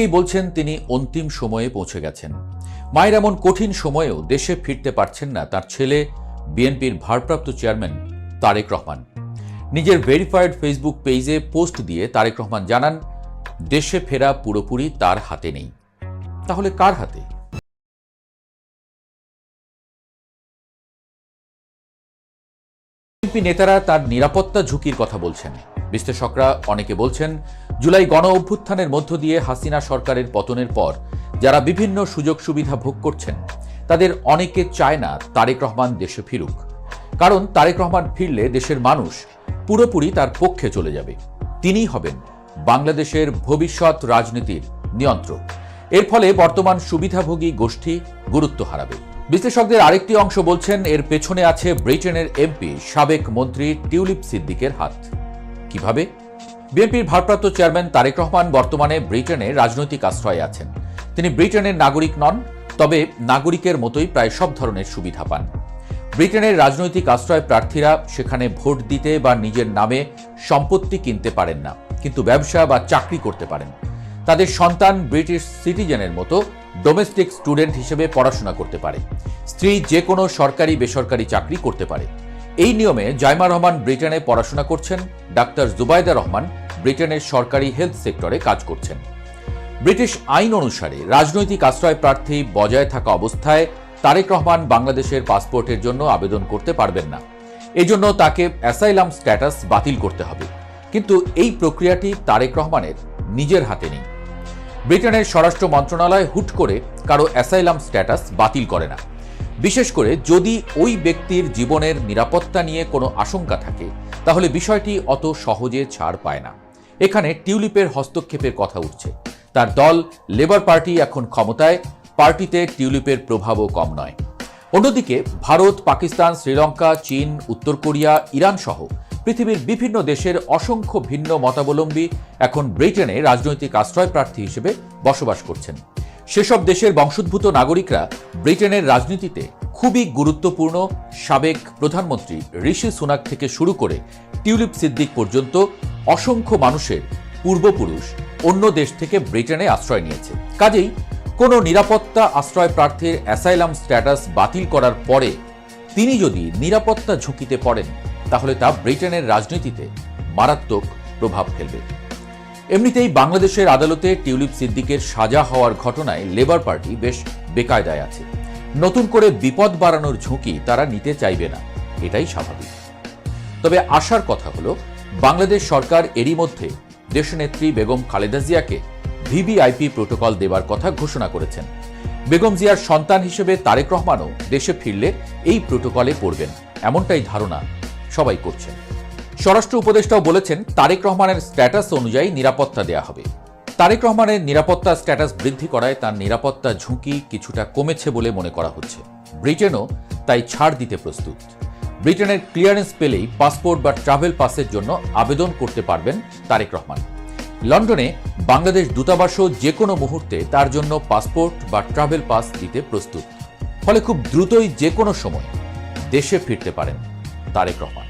বলছেন তিনি অন্তিম সময়ে পৌঁছে গেছেন। মায়ের এমন কঠিন সময়েও দেশে ফিরতে পারছেন না তার ছেলে বিএনপির ভারপ্রাপ্ত চেয়ারম্যান তারেক রহমান। নিজের ভেরিফাইড ফেসবুক পেজে পোস্ট দিয়ে তারেক রহমান জানান, দেশে ফেরা পুরোপুরি তার হাতে নেই। তাহলে কার হাতে? বিএনপি নেতারা তার নিরাপত্তা ঝুঁকির কথা বলছেন। বিশ্লেষকরা অনেকে বলছেন, জুলাই গণ অভ্যুত্থানের মধ্য দিয়ে হাসিনা সরকারের পতনের পর যারা বিভিন্ন সুযোগ সুবিধা ভোগ করছেন তাদের অনেকে চায় না তারেক রহমান দেশে ফিরুক। কারণ তারেক রহমান ফিরলে দেশের মানুষ পুরোপুরি তার পক্ষে চলে যাবে। তিনিই হবেন বাংলাদেশের ভবিষ্যৎ রাজনীতির নিয়ন্ত্রক। এর ফলে বর্তমান সুবিধাভোগী গোষ্ঠী গুরুত্ব হারাবে। বিশ্লেষকদের আরেকটি অংশ বলছেন, এর পেছনে আছে ব্রিটেনের এমপি সাবেক মন্ত্রী টিউলিপ সিদ্দিকের হাত। কিভাবে? বিএনপির ভারপ্রাপ্ত চেয়ারম্যান তারেক রহমান বর্তমানে ব্রিটেনে রাজনৈতিক আশ্রয়ে আছেন। তিনি ব্রিটেনের নাগরিক নন, তবে নাগরিকের মতোই প্রায় সব ধরনের সুবিধা পান। ব্রিটেনের রাজনৈতিক আশ্রয় প্রার্থীরা সেখানে ভোট দিতে বা নিজের নামে সম্পত্তি কিনতে পারেন না, কিন্তু ব্যবসা বা চাকরি করতে পারেন। তাদের সন্তান ব্রিটিশ সিটিজেনের মতো ডোমেস্টিক স্টুডেন্ট হিসেবে পড়াশোনা করতে পারে। স্ত্রী যে কোনো সরকারি বেসরকারি চাকরি করতে পারে। এই নিয়মে জাইমা রহমান ব্রিটেনে পড়াশোনা করছেন, ডাক্তার জুবাইদা রহমান ব্রিটেনের সরকারি হেলথ সেক্টরে কাজ করছেন। ব্রিটিশ আইন অনুসারে রাজনৈতিক আশ্রয় প্রার্থী বজায় থাকা অবস্থায় তারেক রহমান বাংলাদেশের পাসপোর্টের জন্য আবেদন করতে পারবেন না। এজন্য তাকে অ্যাসাইলাম স্ট্যাটাস বাতিল করতে হবে। কিন্তু এই প্রক্রিয়াটি তারেক রহমানের নিজের হাতে নেই। ব্রিটেনের স্বরাষ্ট্র মন্ত্রণালয় হুট করে কারো অ্যাসাইলাম স্ট্যাটাস বাতিল করে না। বিশেষ করে যদি ওই ব্যক্তির জীবনের নিরাপত্তা নিয়ে কোনো আশঙ্কা থাকে, তাহলে বিষয়টি অত সহজে ছাড় পায় না। এখানে টিউলিপের হস্তক্ষেপের কথা উঠছে। তার দল লেবার পার্টি এখন ক্ষমতায়, পার্টিতে টিউলিপের প্রভাবও কম নয়। অন্যদিকে ভারত, পাকিস্তান, শ্রীলঙ্কা, চীন, উত্তর কোরিয়া, ইরান সহ পৃথিবীর বিভিন্ন দেশের অসংখ্য ভিন্ন মতাবলম্বী এখন ব্রিটেনে রাজনৈতিক আশ্রয় প্রার্থী হিসেবে বসবাস করছেন। সেসব দেশের বংশোদ্ভূত নাগরিকরা ব্রিটেনের রাজনীতিতে খুবই গুরুত্বপূর্ণ। সাবেক প্রধানমন্ত্রী ঋষি সুনাক থেকে শুরু করে টিউলিপ সিদ্দিক পর্যন্ত অসংখ্য মানুষের পূর্বপুরুষ অন্য দেশ থেকে ব্রিটেনে আশ্রয় নিয়েছে। কাজেই কোনো নিরাপত্তা আশ্রয় প্রার্থীর অ্যাসাইলাম স্ট্যাটাস বাতিল করার পরে তিনি যদি নিরাপত্তা ঝুঁকিতে পড়েন, তাহলে তা ব্রিটেনের রাজনীতিতে মারাত্মক প্রভাব ফেলবে। এমনিতেই বাংলাদেশের আদালতে টিউলিপ সিদ্দিকের সাজা হওয়ার ঘটনায় লেবার পার্টি বেশ বেকায়দায় আছে। নতুন করে বিপদ বাড়ানোর ঝুঁকি তারা নিতে চাইবে না, এটাই স্বাভাবিক। তবে আশার কথা হলো, বাংলাদেশ সরকার এরই মধ্যে দেশনেত্রী বেগম খালেদা জিয়াকে ভিভিআইপি প্রোটোকল দেবার কথা ঘোষণা করেছেন। বেগম জিয়ার সন্তান হিসেবে তারেক রহমানও দেশে ফিরলে এই প্রোটোকলে পড়বেন, এমনটাই ধারণা সবাই করছেন। স্বরাষ্ট্র উপদেষ্টাও বলেছেন, তারেক রহমানের স্ট্যাটাস অনুযায়ী নিরাপত্তা দেয়া হবে। তারেক রহমানের নিরাপত্তা স্ট্যাটাস বৃদ্ধি করায় তার নিরাপত্তা ঝুঁকি কিছুটা কমেছে বলে মনে করা হচ্ছে। ব্রিটেনও তাই ছাড় দিতে প্রস্তুত। ব্রিটেনের ক্লিয়ারেন্স পেলেই পাসপোর্ট বা ট্রাভেল পাসের জন্য আবেদন করতে পারবেন তারেক রহমান। লন্ডনে বাংলাদেশ দূতাবাসও যে কোনো মুহূর্তে তার জন্য পাসপোর্ট বা ট্রাভেল পাস দিতে প্রস্তুত। ফলে খুব দ্রুতই যে কোনো সময় দেশে ফিরতে পারেন তারেক রহমান।